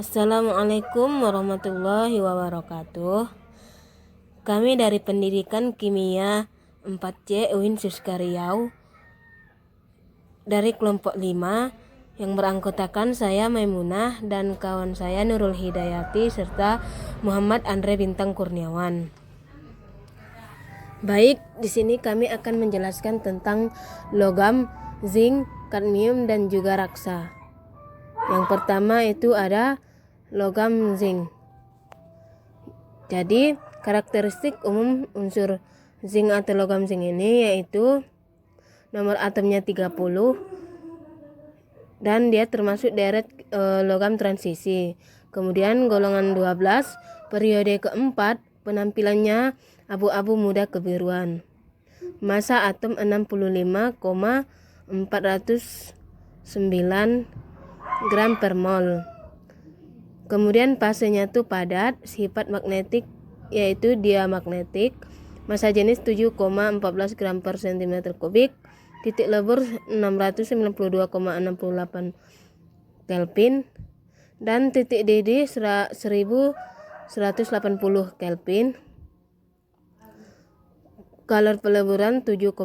Assalamualaikum warahmatullahi wabarakatuh. Kami dari Pendidikan Kimia 4C UIN Suska Riau dari kelompok 5 yang beranggotakan saya Maimunah dan kawan saya Nurul Hidayati serta Muhammad Andre Bintang Kurniawan. Baik, di sini kami akan menjelaskan tentang logam, zinc, kadmium dan juga raksa. Yang pertama itu ada logam zinc. Jadi karakteristik umum unsur zinc atau logam zinc ini yaitu nomor atomnya 30 dan dia termasuk deret logam transisi. Kemudian golongan 12, periode keempat, penampilannya abu-abu muda kebiruan. Massa atom 65,409 gram per mol. Kemudian fasenya itu padat, sifat magnetik yaitu diamagnetik, massa jenis 7,14 gram per cm kubik, titik lebur 692,68 Kelvin dan titik didih 1180 Kelvin. Kalor peleburan 7,32.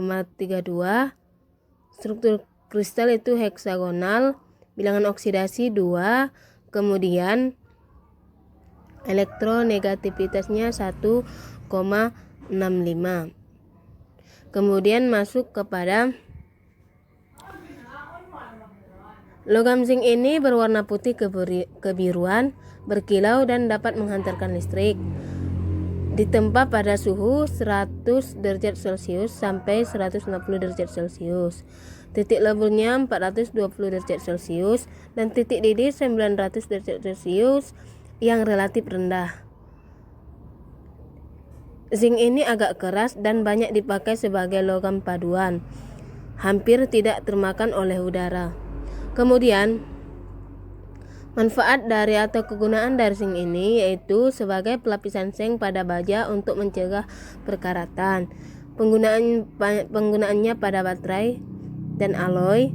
Struktur kristal itu heksagonal. Bilangan oksidasi 2, kemudian elektronegativitasnya 1,65. Kemudian masuk kepada logam zinc ini berwarna putih kebiruan, berkilau dan dapat menghantarkan listrik. Ditempa pada suhu 100 derajat Celcius sampai 160 derajat Celcius. Titik leburnya 420 derajat Celcius dan titik didih 900 derajat Celcius yang relatif rendah. Zinc ini agak keras dan banyak dipakai sebagai logam paduan. Hampir tidak termakan oleh udara. Kemudian manfaat dari atau kegunaan dari zinc ini yaitu sebagai pelapisan zinc pada baja untuk mencegah perkaratan. Penggunaannya pada baterai dan alloy,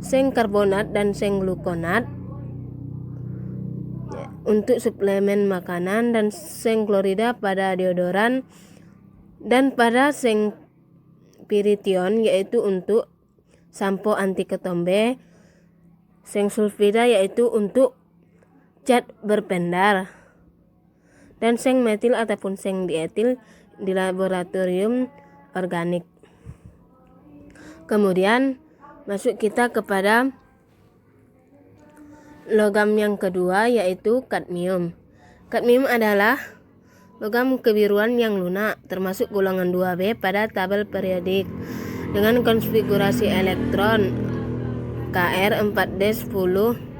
zinc karbonat dan zinc glukonat untuk suplemen makanan dan zinc klorida pada deodoran dan pada zinc pyrithion yaitu untuk sampo anti ketombe, zinc sulfida yaitu untuk cat berpendar, dan zinc metil ataupun zinc dietil di laboratorium organik. Kemudian masuk kita kepada logam yang kedua yaitu kadmium. Kadmium adalah logam kebiruan yang lunak termasuk golongan 2B pada tabel periodik dengan konfigurasi elektron Kr 4d10.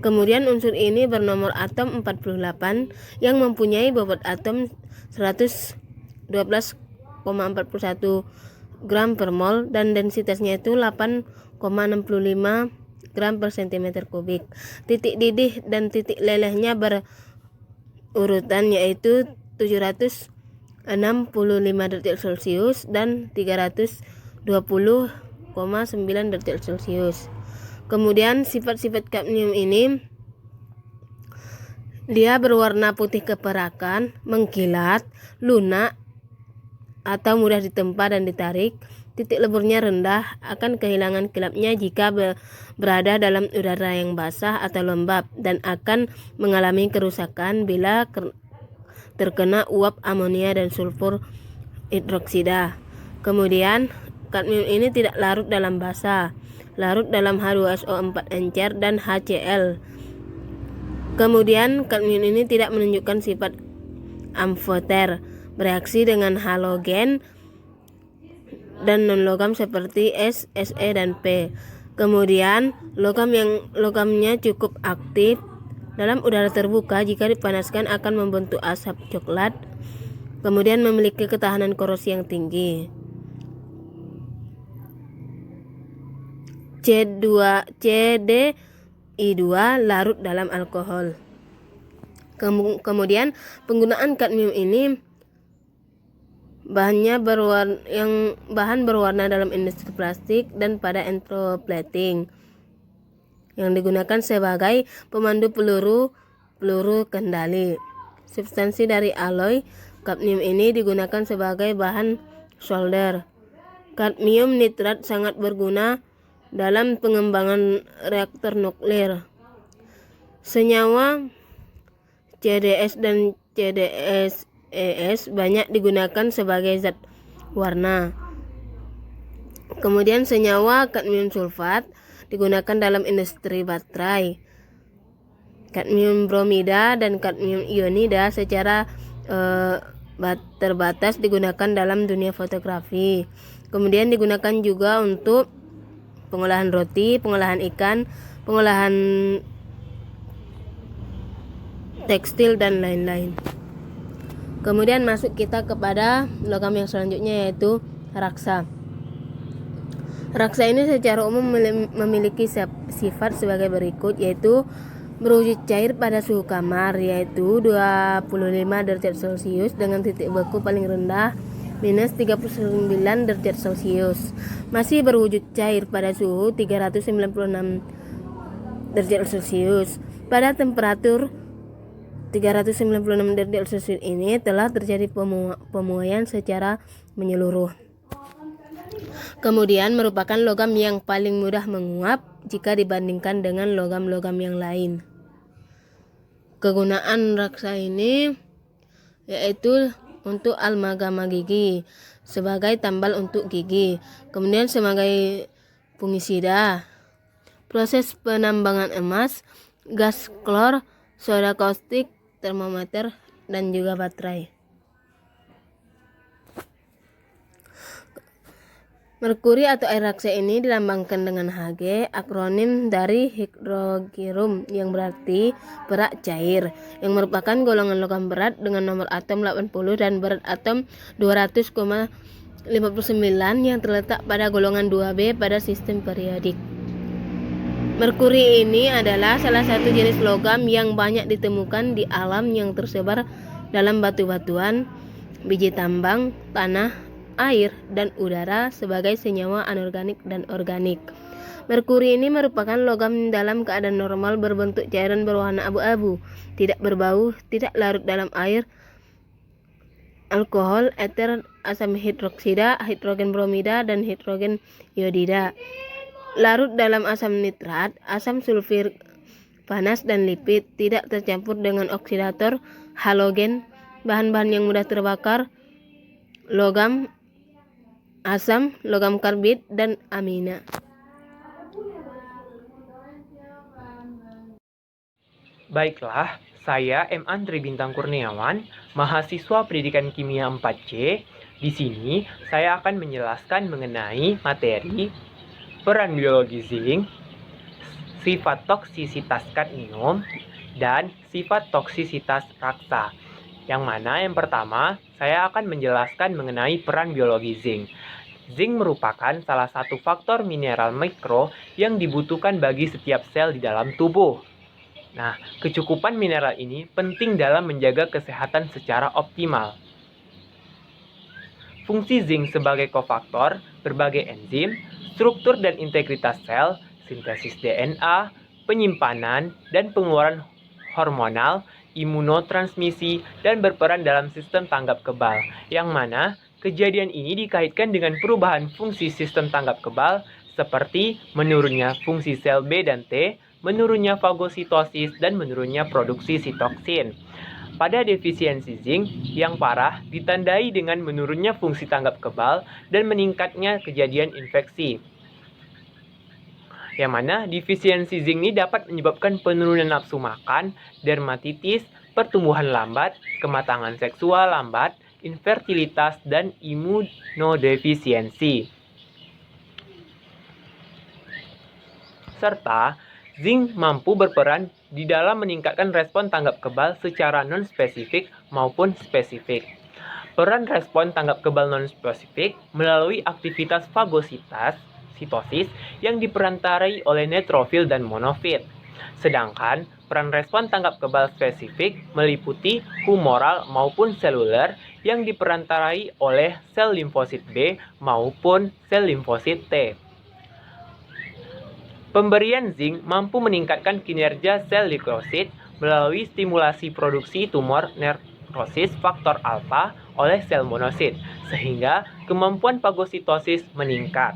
Kemudian unsur ini bernomor atom 48 yang mempunyai bobot atom 112,41 gram per mol dan densitasnya itu 8,65 gram per cm kubik. Titik didih dan titik lelehnya berurutan yaitu 765 derajat Celcius dan 320,9 derajat Celcius. Kemudian sifat-sifat kadmium ini dia berwarna putih keperakan, mengkilat, lunak atau mudah ditempa dan ditarik. Titik leburnya rendah, akan kehilangan kilapnya jika berada dalam udara yang basah atau lembab dan akan mengalami kerusakan bila terkena uap amonia dan sulfur hidroksida. Kemudian kadmium ini tidak larut dalam basa, larut dalam H2SO4 encer dan HCl. Kemudian kadmium ini tidak menunjukkan sifat amfoter, bereaksi dengan halogen dan non-logam seperti S, Se dan P. Kemudian logamnya cukup aktif dalam udara terbuka, jika dipanaskan akan membentuk asap coklat. Kemudian memiliki ketahanan korosi yang tinggi. CdI2 larut dalam alkohol. Kemudian penggunaan kadmium ini bahan berwarna dalam industri plastik dan pada entroplating yang digunakan sebagai pemandu peluru kendali. Substansi dari alloy kadmium ini digunakan sebagai bahan solder. Kadmium nitrat sangat berguna dalam pengembangan reaktor nuklir. Senyawa CDS dan CDSES banyak digunakan sebagai zat warna. Kemudian senyawa kadmium sulfat digunakan dalam industri baterai. Kadmium bromida dan kadmium ionida secara terbatas digunakan dalam dunia fotografi. Kemudian digunakan juga untuk pengolahan roti, pengolahan ikan, pengolahan tekstil dan lain-lain. Kemudian masuk kita kepada logam yang selanjutnya, yaitu raksa. Raksa ini secara umum memiliki sifat sebagai berikut, yaitu berwujud cair pada suhu kamar, yaitu 25 derajat Celcius dengan titik beku paling rendah minus 39 derajat Celcius. Masih berwujud cair pada suhu 396 derajat Celcius. Pada temperatur 396 derajat Celcius ini telah terjadi pemuaian secara menyeluruh. Kemudian merupakan logam yang paling mudah menguap jika dibandingkan dengan logam-logam yang lain. Kegunaan raksa ini yaitu untuk amalgama gigi, sebagai tambal untuk gigi, kemudian sebagai fungisida, proses penambangan emas, gas klor, soda kaustik, termometer, dan juga baterai. Merkuri atau air raksa ini dilambangkan dengan Hg, akronim dari hydrogium yang berarti berat cair, yang merupakan golongan logam berat dengan nomor atom 80 dan berat atom 200,59 yang terletak pada golongan 2B pada sistem periodik. Merkuri ini adalah salah satu jenis logam yang banyak ditemukan di alam yang tersebar dalam batu-batuan, biji tambang, tanah, air, dan udara sebagai senyawa anorganik dan organik. Merkuri ini merupakan logam dalam keadaan normal berbentuk cairan berwarna abu-abu, tidak berbau, tidak larut dalam air, alkohol, eter, asam hidroksida, hidrogen bromida, dan hidrogen iodida. Larut dalam asam nitrat, asam sulfur panas, dan lipid, tidak tercampur dengan oksidator, halogen, bahan-bahan yang mudah terbakar, logam, asam, logam karbit, dan amina. Baiklah, saya M. Andri Bintang Kurniawan, mahasiswa pendidikan kimia 4C. Di sini saya akan menjelaskan mengenai materi peran biologi zinc, sifat toksisitas kadmium, dan sifat toksisitas raksa. Yang mana yang pertama, saya akan menjelaskan mengenai peran biologi zinc. Zinc merupakan salah satu faktor mineral mikro yang dibutuhkan bagi setiap sel di dalam tubuh. Nah, kecukupan mineral ini penting dalam menjaga kesehatan secara optimal. Fungsi zinc sebagai kofaktor, berbagai enzim, struktur dan integritas sel, sintesis DNA, penyimpanan, dan pengeluaran hormonal, imunotransmisi, dan berperan dalam sistem tanggap kebal, yang mana kejadian ini dikaitkan dengan perubahan fungsi sistem tanggap kebal seperti menurunnya fungsi sel B dan T, menurunnya fagositosis, dan menurunnya produksi sitoksin. Pada defisiensi zinc yang parah ditandai dengan menurunnya fungsi tanggap kebal dan meningkatnya kejadian infeksi. Yang mana defisiensi zinc ini dapat menyebabkan penurunan nafsu makan, dermatitis, pertumbuhan lambat, kematangan seksual lambat, infertilitas, dan imunodefisiensi. Serta zinc mampu berperan di dalam meningkatkan respon tanggap kebal secara non-spesifik maupun spesifik. Peran respon tanggap kebal non-spesifik melalui aktivitas fagositosis yang diperantarai oleh neutrofil dan monofil. Sedangkan peran respon tanggap kebal spesifik meliputi humoral maupun seluler yang diperantarai oleh sel limfosit B maupun sel limfosit T. Pemberian zinc mampu meningkatkan kinerja sel likrosit melalui stimulasi produksi tumor nekrosis faktor alfa oleh sel monosit, sehingga kemampuan fagositosis meningkat.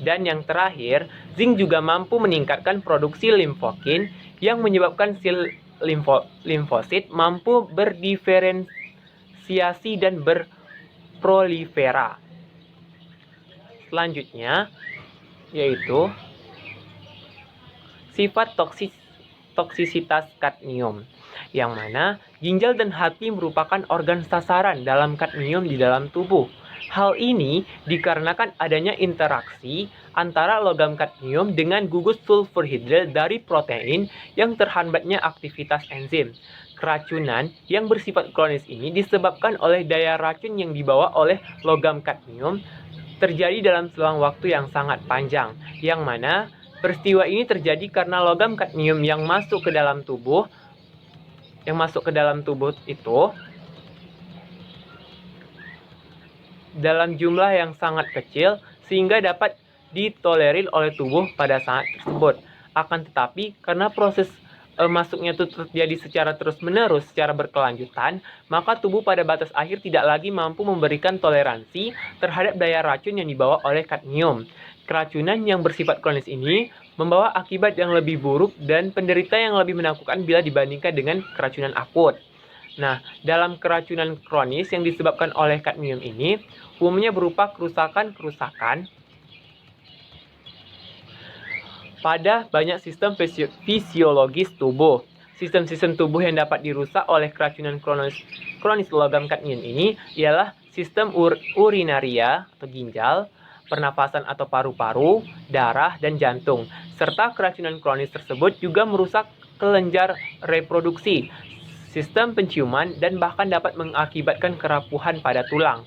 Dan yang terakhir, zinc juga mampu meningkatkan produksi limfokin yang menyebabkan sel limfosit mampu berdiferensiasi dan berprolifera. Selanjutnya, yaitu sifat toksisitas kadmium, yang mana ginjal dan hati merupakan organ sasaran dalam kadmium di dalam tubuh. Hal ini dikarenakan adanya interaksi antara logam kadmium dengan gugus sulfurhidril dari protein yang terhambatnya aktivitas enzim. Keracunan yang bersifat kronis ini disebabkan oleh daya racun yang dibawa oleh logam kadmium terjadi dalam selang waktu yang sangat panjang, yang mana peristiwa ini terjadi karena logam kadmium yang masuk ke dalam tubuh itu dalam jumlah yang sangat kecil sehingga dapat ditolerir oleh tubuh pada saat tersebut. Akan tetapi karena proses masuknya itu terjadi secara terus-menerus, secara berkelanjutan, maka tubuh pada batas akhir tidak lagi mampu memberikan toleransi terhadap daya racun yang dibawa oleh kadmium. Keracunan yang bersifat kronis ini membawa akibat yang lebih buruk dan penderita yang lebih menakutkan bila dibandingkan dengan keracunan akut. Nah, dalam keracunan kronis yang disebabkan oleh kadmium ini, umumnya berupa kerusakan pada banyak sistem fisiologis tubuh. Sistem-sistem tubuh yang dapat dirusak oleh keracunan kronis logam kadmium ini ialah sistem urinaria atau ginjal, pernafasan atau paru-paru, darah, dan jantung. Serta keracunan kronis tersebut juga merusak kelenjar reproduksi, sistem penciuman, dan bahkan dapat mengakibatkan kerapuhan pada tulang.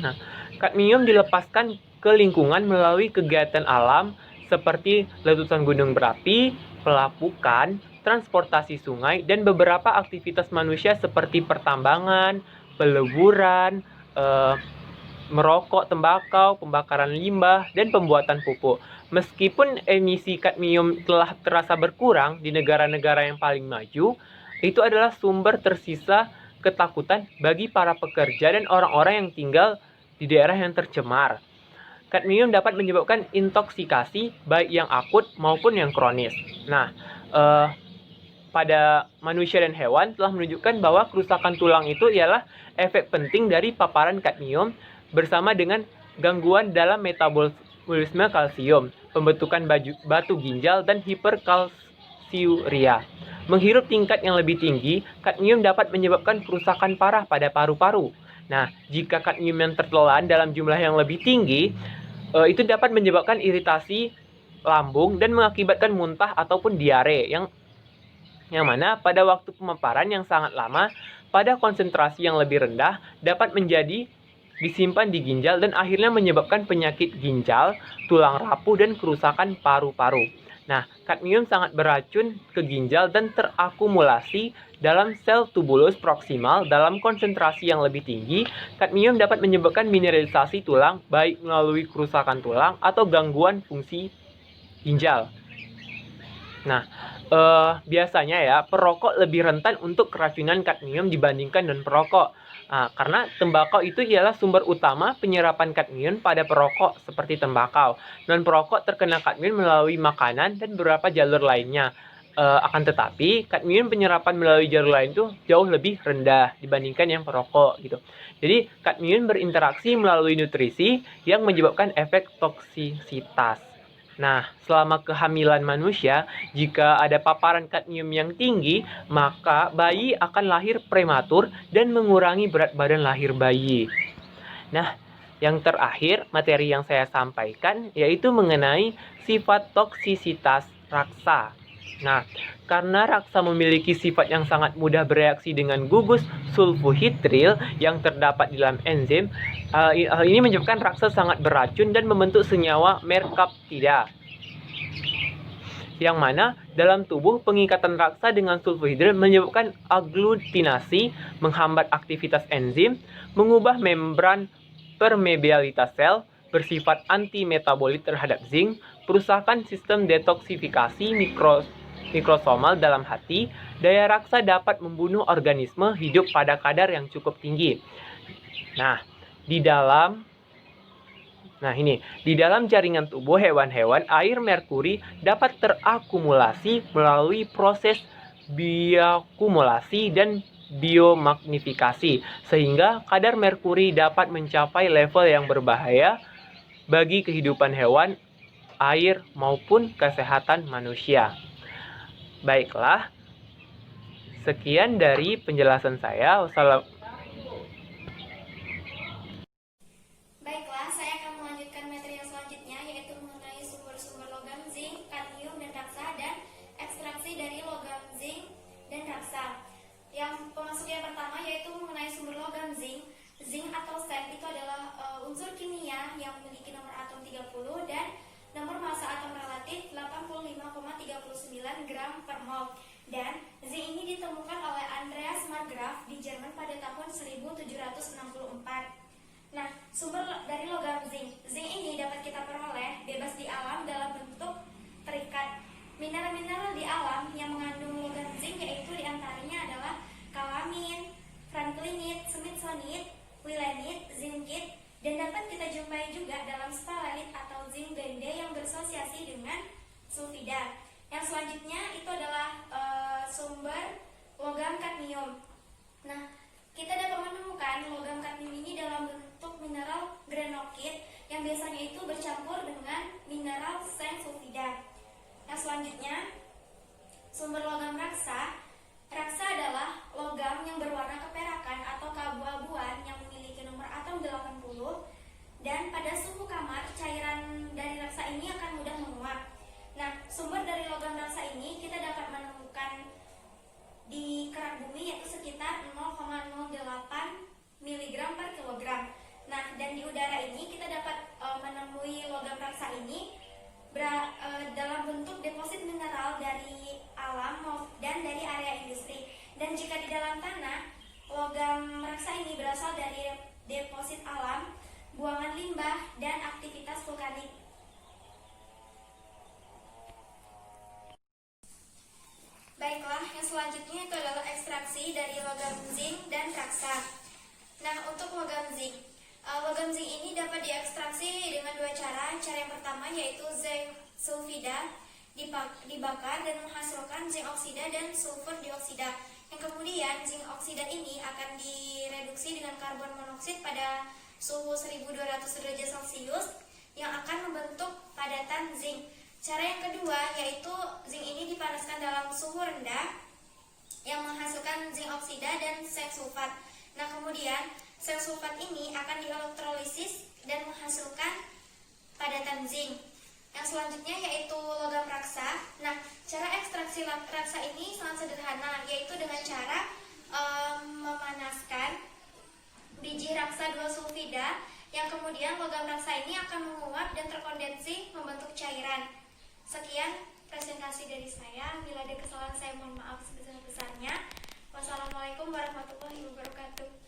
Nah, kadmium dilepaskan ke lingkungan melalui kegiatan alam seperti letusan gunung berapi, pelapukan, transportasi sungai, dan beberapa aktivitas manusia seperti pertambangan, peleburan, merokok tembakau, pembakaran limbah, dan pembuatan pupuk. Meskipun emisi kadmium telah terasa berkurang di negara-negara yang paling maju, itu adalah sumber tersisa ketakutan bagi para pekerja dan orang-orang yang tinggal di daerah yang tercemar. Kadmium dapat menyebabkan intoksikasi baik yang akut maupun yang kronis. Nah, pada manusia dan hewan telah menunjukkan bahwa kerusakan tulang itu ialah efek penting dari paparan kadmium bersama dengan gangguan dalam metabolisme kalsium, pembentukan batu ginjal, dan hiperkalsiuria. Menghirup tingkat yang lebih tinggi, kadmium dapat menyebabkan kerusakan parah pada paru-paru. Nah, jika kadmium yang tertelan dalam jumlah yang lebih tinggi, itu dapat menyebabkan iritasi lambung dan mengakibatkan muntah ataupun diare, yang mana pada waktu pemaparan yang sangat lama, pada konsentrasi yang lebih rendah, dapat menjadi disimpan di ginjal dan akhirnya menyebabkan penyakit ginjal, tulang rapuh, dan kerusakan paru-paru. Nah, kadmium sangat beracun ke ginjal dan terakumulasi dalam sel tubulus proksimal dalam konsentrasi yang lebih tinggi. Kadmium dapat menyebabkan mineralisasi tulang, baik melalui kerusakan tulang atau gangguan fungsi ginjal. Nah, biasanya ya, perokok lebih rentan untuk keracunan kadmium dibandingkan non-perokok. Karena tembakau itu ialah sumber utama penyerapan kadmium pada perokok seperti tembakau. Non-perokok terkena kadmium melalui makanan dan beberapa jalur lainnya. Akan tetapi, kadmium penyerapan melalui jalur lain itu jauh lebih rendah dibandingkan yang perokok gitu. Jadi, kadmium berinteraksi melalui nutrisi yang menyebabkan efek toksisitas. Nah, selama kehamilan manusia, jika ada paparan kadmium yang tinggi, maka bayi akan lahir prematur dan mengurangi berat badan lahir bayi. Nah, yang terakhir, materi yang saya sampaikan yaitu mengenai sifat toksisitas raksa. Nah, karena raksa memiliki sifat yang sangat mudah bereaksi dengan gugus sulfohidril yang terdapat di dalam enzim, hal ini menyebabkan raksa sangat beracun dan membentuk senyawa merkaptida. yang mana dalam tubuh pengikatan raksa dengan sulfohidrat menyebabkan aglutinasi, menghambat aktivitas enzim, mengubah membran permeabilitas sel, bersifat antimetabolit terhadap zinc, perusakan sistem detoksifikasi mikrosomal dalam hati. Daya raksa dapat membunuh organisme hidup pada kadar yang cukup tinggi. Di dalam jaringan tubuh hewan-hewan, air merkuri dapat terakumulasi melalui proses bioakumulasi dan biomagnifikasi, sehingga kadar merkuri dapat mencapai level yang berbahaya bagi kehidupan hewan, air, maupun kesehatan manusia. Baiklah, sekian dari penjelasan saya. Baiklah, saya akan melanjutkan materi yang selanjutnya, yaitu mengenai sumber-sumber logam zinc, kadmium, dan raksa, dan ekstraksi dari logam zinc dan raksa. Yang pemasuk yang pertama yaitu mengenai sumber logam zinc. Zinc atau Zn itu adalah unsur kimia yang memiliki nomor atom 30 dan nomor massa atom relatif 85,39 gram per mol. Dan zinc ini ditemukan oleh Andreas Marggraf di Jerman pada tahun 1764. Nah, sumber dari logam zinc. Zinc ini dapat kita peroleh bebas di alam dalam bentuk terikat. Mineral-mineral di alam yang mengandung logam zinc yaitu diantaranya adalah kalamin, franklinite, smithsonite, willemite, zincite, dan dapat kita jumpai juga dalam sphalerite atau zinc blende yang berasosiasi dengan sulfida. Yang selanjutnya itu adalah sumber logam kadmium. Nah, kita dapat menemukan logam kadmium ini dalam bentuk mineral granokit yang biasanya itu bercampur dengan mineral seng sulfida. Yang selanjutnya, sumber logam raksa. Raksa adalah logam yang berwarna keperakan atau keabu-abuan yang memiliki nomor atom 80 dan pada suhu kamar cairan dari raksa ini akan mudah menguap. Nah, sumber dari logam raksa ini kita dapat menemukan di kerak bumi yaitu sekitar 0,08 mg per kilogram. Nah, dan di udara ini kita dapat menemui logam raksa ini dalam bentuk deposit mineral dari alam dan dari area industri. Dan jika di dalam tanah, logam raksa ini berasal dari deposit alam, buangan limbah, dan aktivitas vulkanik. Baiklah, yang selanjutnya itu adalah ekstraksi dari logam zinc dan raksa. Nah, untuk logam zinc ini dapat diekstraksi dengan dua cara. Cara yang pertama yaitu zinc sulfida dibakar dan menghasilkan zinc oksida dan sulfur dioksida. Yang kemudian zinc oksida ini akan direduksi dengan karbon monoksid pada suhu 1200 derajat Celcius yang akan membentuk padatan zinc. Cara yang kedua yaitu zinc ini dipanaskan dalam suhu rendah yang menghasilkan zinc oksida dan seng sulfat. Nah, kemudian seng sulfat ini akan dielektrolisis dan menghasilkan padatan zinc. Yang selanjutnya yaitu logam raksa. Nah, cara ekstraksi raksa ini sangat sederhana, yaitu dengan cara memanaskan biji raksa 2 sulfida yang kemudian logam raksa ini akan menguap dan terkondensi membentuk cairan. Sekian presentasi dari saya. Bila ada kesalahan saya mohon maaf sebesar-besarnya. Wassalamualaikum warahmatullahi wabarakatuh.